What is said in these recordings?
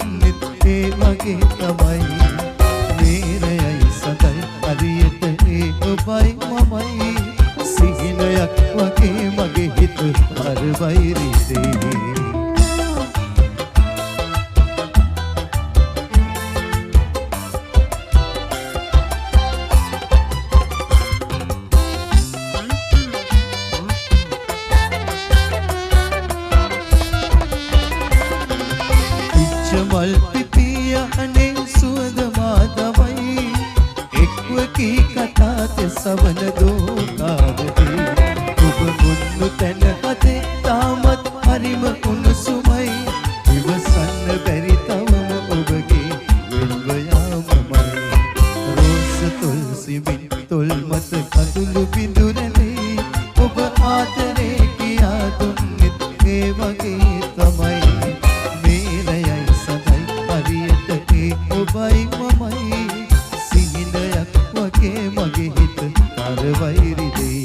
දුන්නෙත් ඒ වගේ තමයි මේරයයි සඳයි හරියට ඒ ඔබයි මමයි සිහිනයක් වගේ මගේ හිත අර වෛරී දේ මල් පිපිය අනේ සුවඳ මාදමයි එක්ව කී කතාත සවන දෝකාරදී ඔබ මුන්නු තැන හදේ තාමත් හරිම උණුසුමයි ඉවසන්න බැරි තවම ඔබගේ වෙල්ව යාමමයි රෝස තොල් සිමින් තොල් මත කඳුළු බිඳුරනේ ඔබ ආදරේ කියා දුන්නෙත් ඒ වගේ තමයි ඔබයි මමයි සිහිනයක් වගේ මගේ හිත අර වෛරී දේ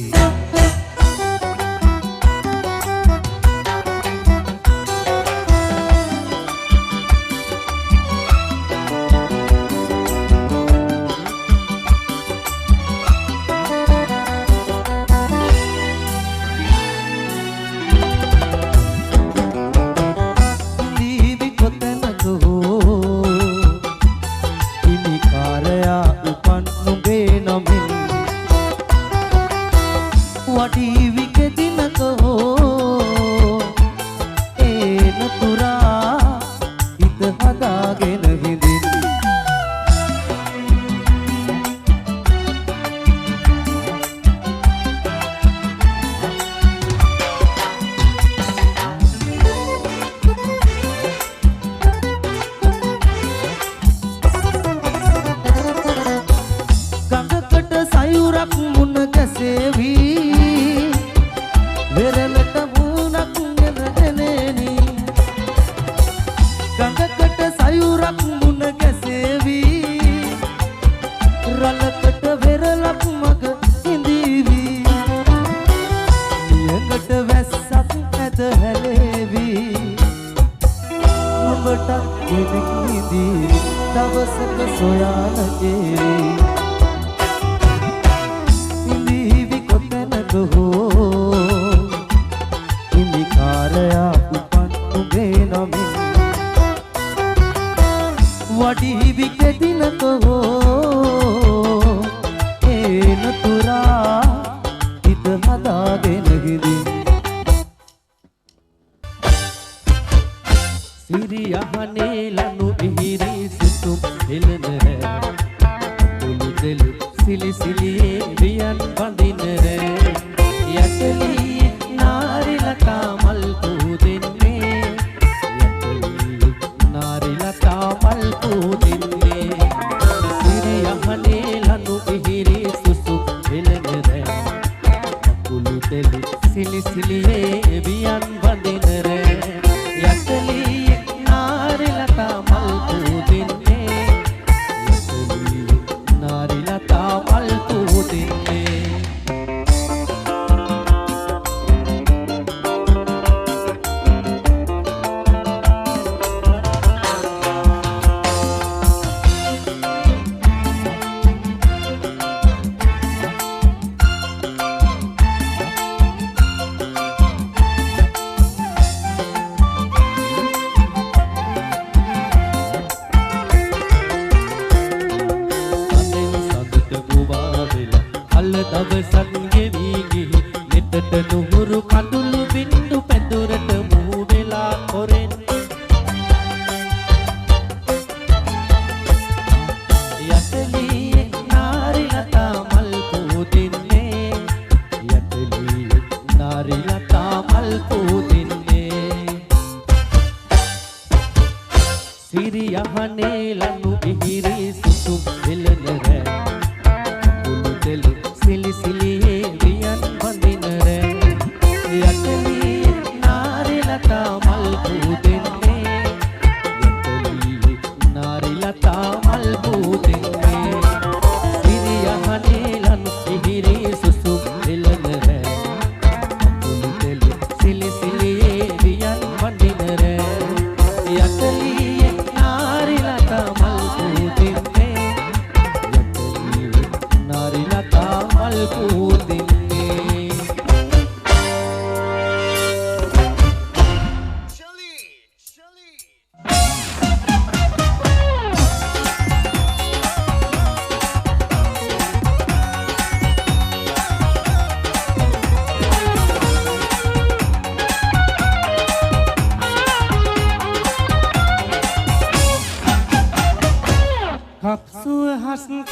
කප්සුව හස්කල්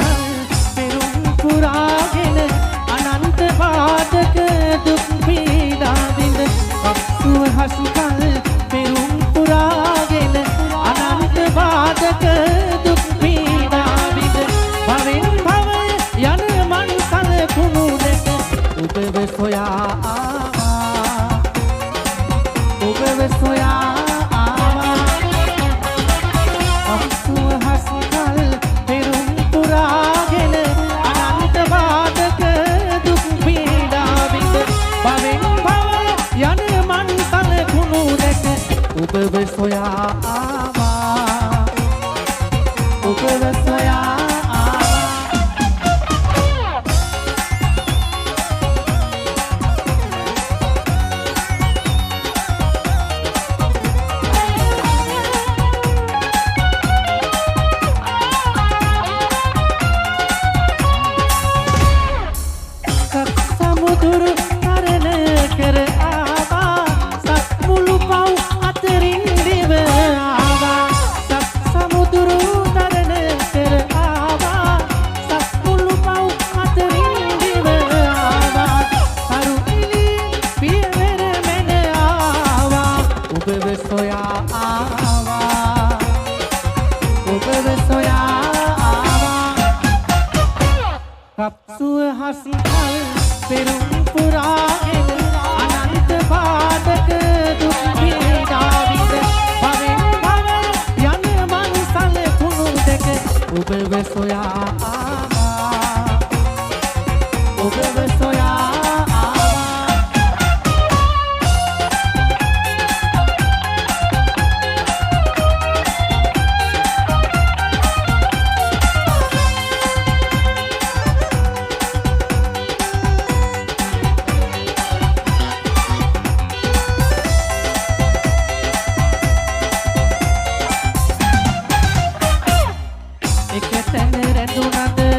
පෙරුම් පුරාගෙන අනන්ත බාධක දුක් පීඩා විඳ කප්සුව හස්කල් පෙරුම් පුරාගෙන අනන්ත බාධක දුක් පීඩා විඳ භවෙන් භවය යන මන් සලකුණු දෙක ඔබව සොයා ආවා ඔබව සොයා ආවා කප්සුව හස්කල් පෙරුම් පුරාගෙන අනන්ත බාධක දුක් පීඩා විඳ භවෙන් භවය යන මන් සලකුණු දෙක ඔබව සොයා ආවා ඔබව සොයා සමුදුරු තරණ කර ආවා සත්මුළු පව් අතරින් දිව ආවා සමුදුරු තරණ කර ආවා සත්මුළු පව් අතරින් දිව ආවා කරු ඉලි පියවර මැන ආවා ඔබව සොයා ආවා ඔබව සොයා කප්සුව හස්කල් පෙරුම් පුරාගෙන අනන්ත බාධක දුක් පීඩා විඳ භවෙන් භවය යන මන් සලකුණු දෙක ඔබව සොයා ආවා ඔබව සොයා එකතැන රැඳුනද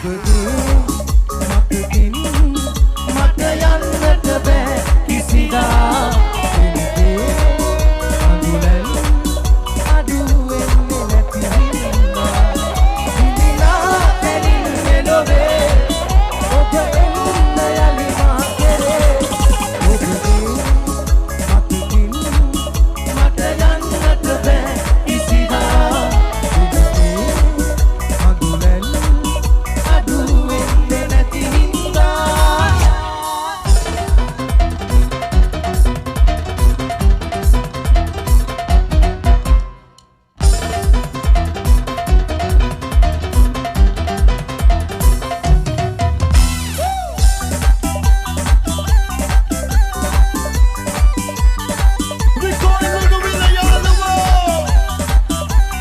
මතකින් මට යන්නට බෑ කිසිදා එනදේ අඳුරෙන් අඩු වෙන්නේ නැති හින්දා හිඳිලා දැනෙන්නේ නොවේ ඔබ එන්න යලි මා කෙරේ ඔබගේ මතකින් මට යන්නට බෑ කිසිදා එනදේ අඳුරෙන් අඩු වෙන්නේ නැති හින්දා Recording with Gorilla, y'all in the world.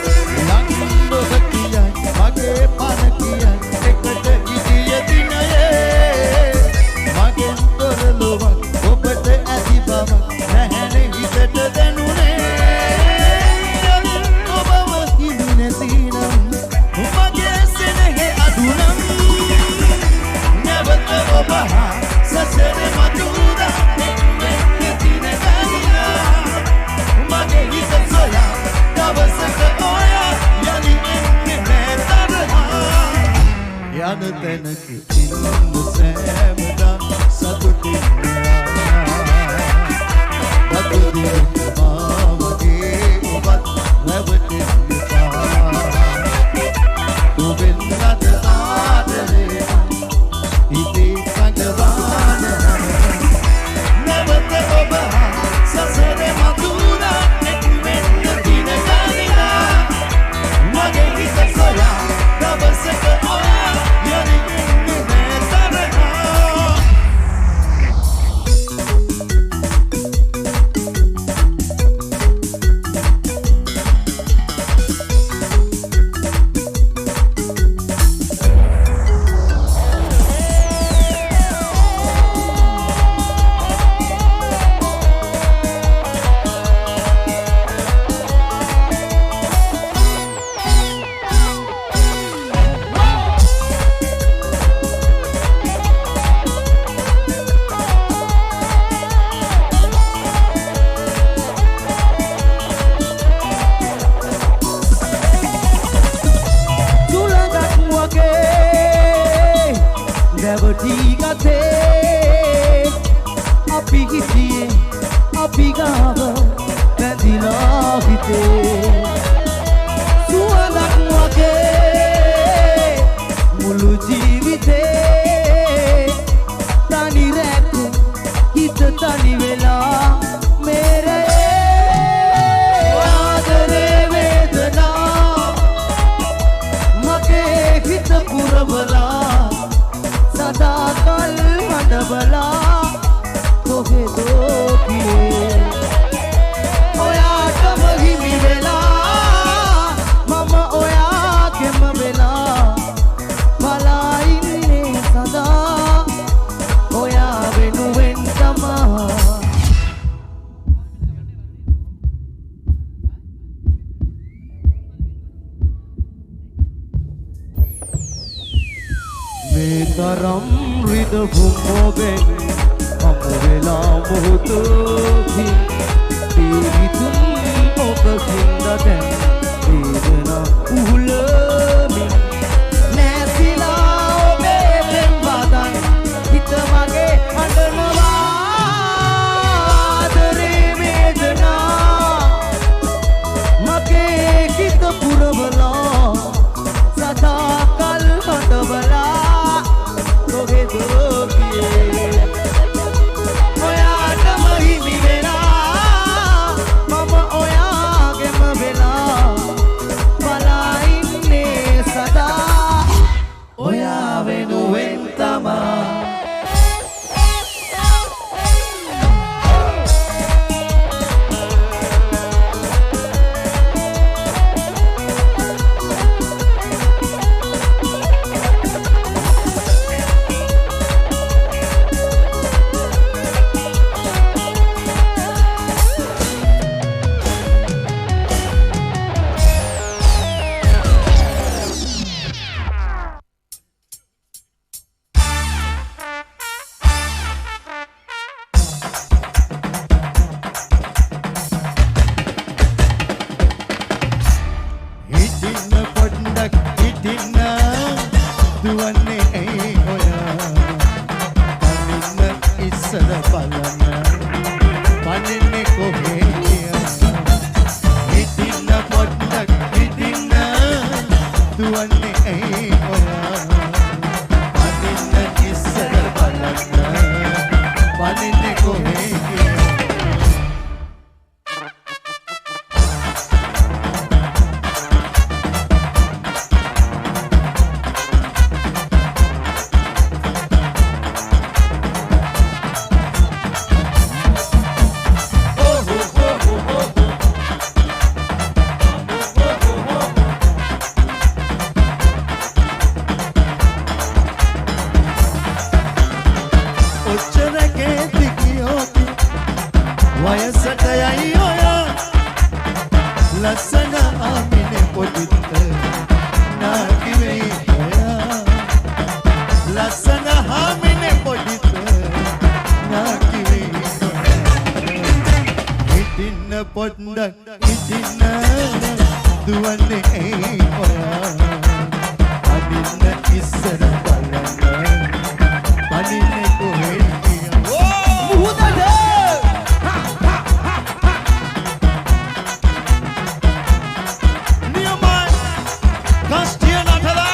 ලංබව කියයි මගේ පන කියයි එකට හිටිය දිනයේ මගෙන් තොරලුවක් ඔබට ඇති බව නැහැනේ හිතට දැනුනේ යලින් ඔබව හිමි නැතිනම් මගේ සෙනෙහෙ අදුනම් නැවත ඔබ හා සසර මතුදා එක්වෙන්න දින ගනිලා මගේ හිත සොයා දවසක ඔයා යලි එන්නේ නෑ තරහා යන තැනක ඉන්න සෑමදා සතුටින් බතුදියට මාවගේ ඔබත් රැවටෙන්න එපා ඔබෙන් අද ආදරේ ඉතේ සඟවාන නැවත ඔබ හා සසර මතුදා එක්වෙන්න දින ගනිලා මගේ හිත සොයා දවසක ඔයා යලි එන්නේ නෑ තරහා සුළඟක් වගේ රැවටී ගතේ අපි හිටියේ අපි ගාව බැඳිලා හිතේ සුවඳක් වගේ මුළු ජීවිතේ තනි රැක හිත තනි වෙලා මේරේ ආදරේ වේදනා මගේ හිත පුරවලා සදා කල් හඬවලා කොහෙදෝ ගියේ ඔයාටම හිමි වෙලා මම ඔයාගෙම වෙලා බලා ඉන්නේ සදා ඔයා වෙනුවෙන් තමා මේ තරම් රිදවුම් ඔබෙන් හමු වෙලා මොහොතකින් පිරිතුම් ඔබකින්ද දැන් වේදනා උහුලමින් නැසිලා ඔබේ පෙම් වදන් හිත මගේ හඬනවා ආදරේ වේදනා මගේ හිත පුරවලා සදා කල් හඬවලා කොහෙදෝ ගියේ ඔයාටම හිමි වෙලා මම ඔයාගෙම වෙලා බලා සඳහාමින පොඩිත නාකිවේ හිටින්න පොඩ්ඩක් හිටින්න දුවන්නේ ඇයි ඔයා අදින්න ඉස්සර බලන්න පනින්නේ කොහෙද මුහුදට නියමයි කස්ටිය නටලා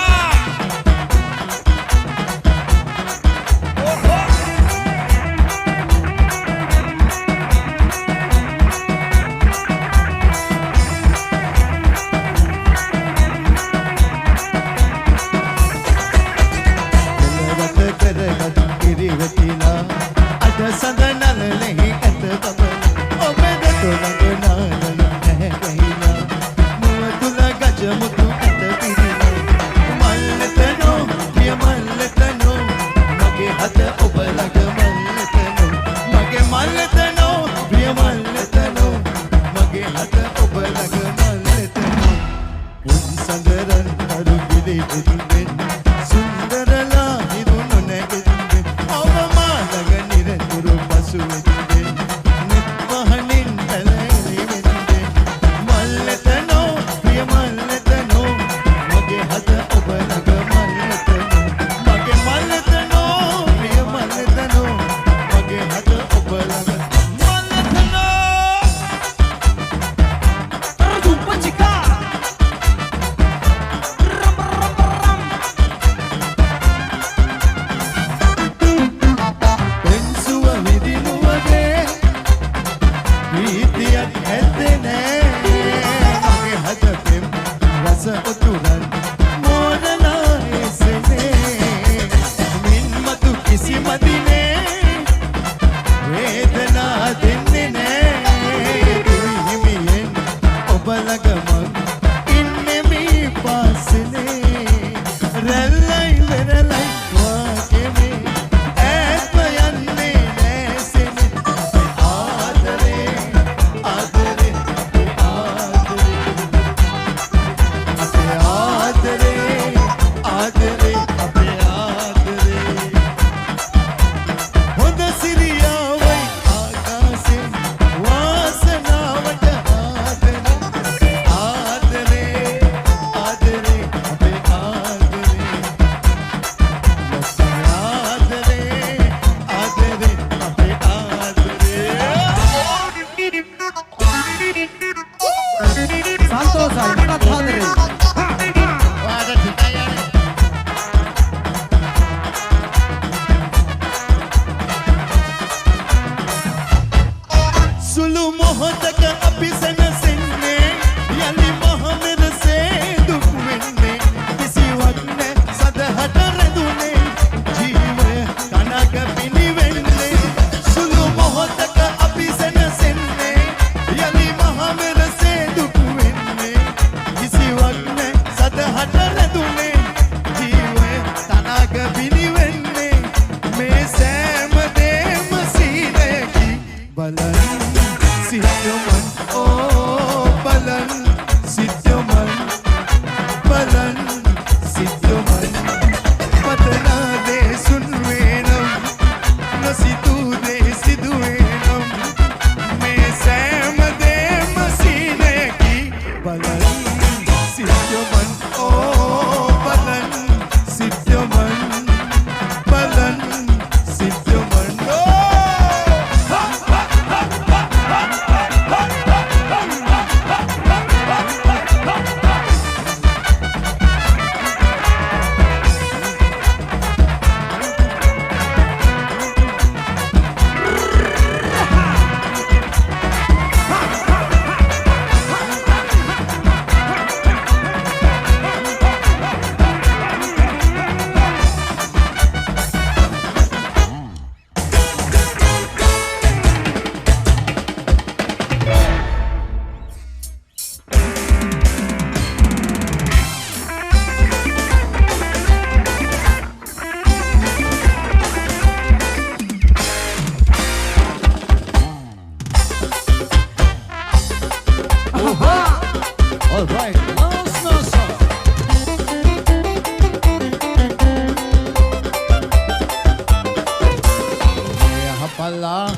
පල්ලා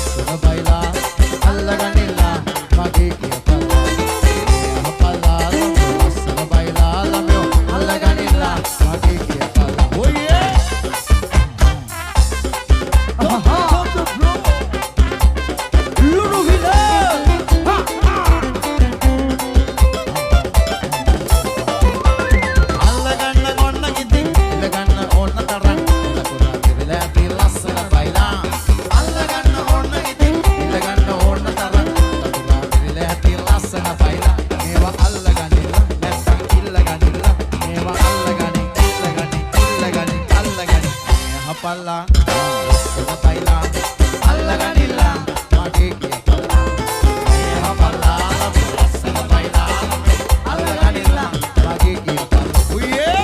සුන බයිලා අල්ලගනිලා මගේ කිය පල්ලා පල්ලා සුන බයිලා ළමයෝ අල්ලගනිලා මගේ කිය පල්ලා oh yeah ලුණු විල අල්ලගන්න ඕන්න ඉතින් ඉල්ලගන්න ඕන්න තරම් ලකුණා කිරිලා ඇති ලස්සන බයිලා අල්ලගන්න ඕන්න ඉතින් ඉල්ලගන්න ඕන්න තරම් ලකුණා කිරිලා ඇති ලස්සන බයිලා මේවා අල්ලගනිලා නැත්තම් ඉල්ලගනිලා මේවා අල්ලගනින් හපල්ලා සුන බයිලා අල්ලගනිලා මගේ කිය පල්ලා හපල්ලා ලස්සන බයිලා අල්ලගනිලා මගේ කිය පල්ලා oh yeah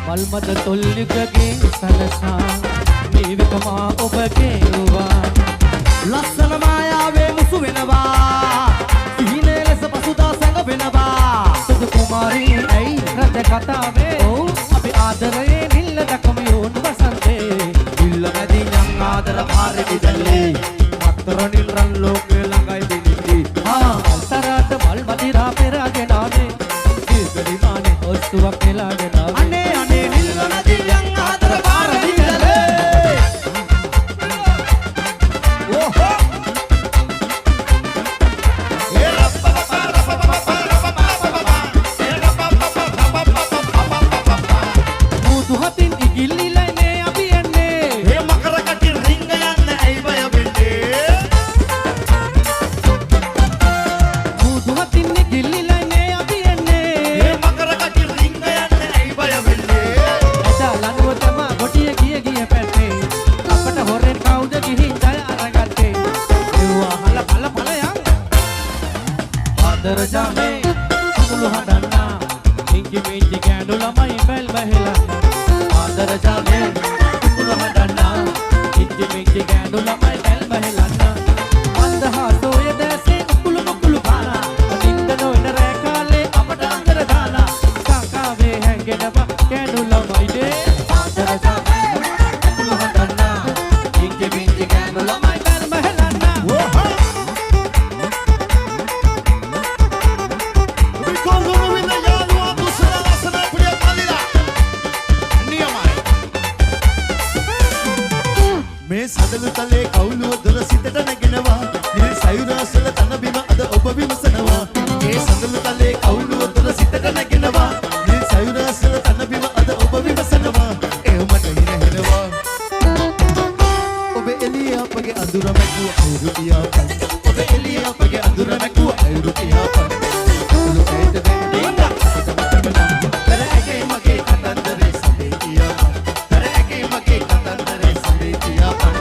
මල්මද තොල්ලිකගේ සලසා මේවිකමා ඔබගේ වූවා ලස්සන මායාවේ මුසු වෙනවා සිහිනේ ලෙස පසුදා සැඟ වෙනවා සුදු කුමාරී ඇයි රජ කතාවේ අපි ආදරයේ නිල්ල දකම යෝන් වසන්තේ නිල්ල නැති යම් ආදර පාරේ විදල්ලේ අතරනිල් රන් ලෝකේ ළඟයි දිනිති අල්තරාට මල් මදිරා පෙරගෙන ආනේ ඉස්ගඩි මානේ ඔස්තුවක් නෙලාගෙන අනේ අනේ නිල්ල නැති යම් ආදර පාරේ විදල්ලේ මුදුහතින් ඉගිල්ලිලා නේ අපි යන්නේ ඒ මකර කටින් රිංග යන්න ඇයි බය වෙන්නේ මුදුහතින් ඉගිල්ලිලා නේ අපි යන්නේ ඒ මකර කටින් රිංග යන්න ඇයි බය වෙන්නේ එදා ලනුව තමා ගොටිය ගිය පැත්තේ අපට හොරෙන් කවුද ගිහින් ජය අරගත්තේ ඒවා හල පල යන් ආදර ජාමේ සුළු හදන්නා ඉංගි මිංගි කැඳු ළමයි බැල් බහෙලා ආදර ජාමේ සුළු හදන්නා ඉංගි මිංගි කැඳු ළමයි බැල් බහෙලා අන්දහසෝය දැසේ කුළු පාලා නින්ද නොවන රෑ කාලේ අපට අnder දාලා සංකාවේ හැංගෙනවා කැඳු ළමයි දේ ආදර ජාමේ සුළු හදන්නා ඉංගි මිංගි කැඳු ළමයි බැල් බහෙලා because of with the යාළුවා කුසල ලස්සන පුඩිය කල්ලිලා නියමයි මේ සදළු තලේ කවුළුව දොර සිතට නැගෙනවා නිල් සයුරාසල තන බිම අද ඔබ විමසනවා මේ සදළු තලේ කවුළුව දොර සිතට නැගෙනවා නිල් සයුරාසල තන බිම අද ඔබ විමසනවා එහමට හිනහෙනවා ඔබ එළිය අපගේ අඳුර මැකුව අයුරු පියාපන් ඔබ එළිය අපගේ අඳුර මැකුව අයුරු පියාපන් කුළු ඇයට දෙන්නේ කර ඇගේ මගේ කතන්දරේ සඳේ කියාපන් කර ඇගේ මගේ කතන්දරේ සඳේ කියාපන්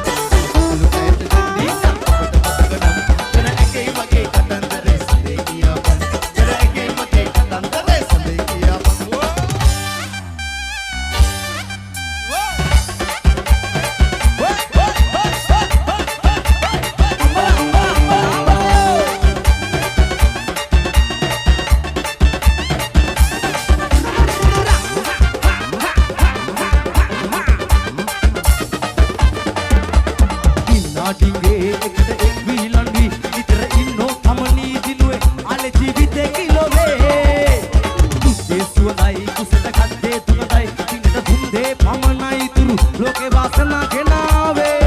කුළු ඇයට දෙන්නේ අපට මතකනම් කර ඇගේ මගේ කතන්දරේ සඳේ කියාපන් කර ඇගේ මගේ කතන්දරේ සඳේ කියාපන් ඩිංගේ එකට එක් වීලන්වි විතර ඉන්නෝ තමනී දිනුවේ අල ජීවිතේ කිලෝවේ දුකේ සුවඳයි කුසට කද්දේ තුනදයි කිනට දුන්දේ පමනයි තුරු ලෝකේ වාසනා ගෙනාවේ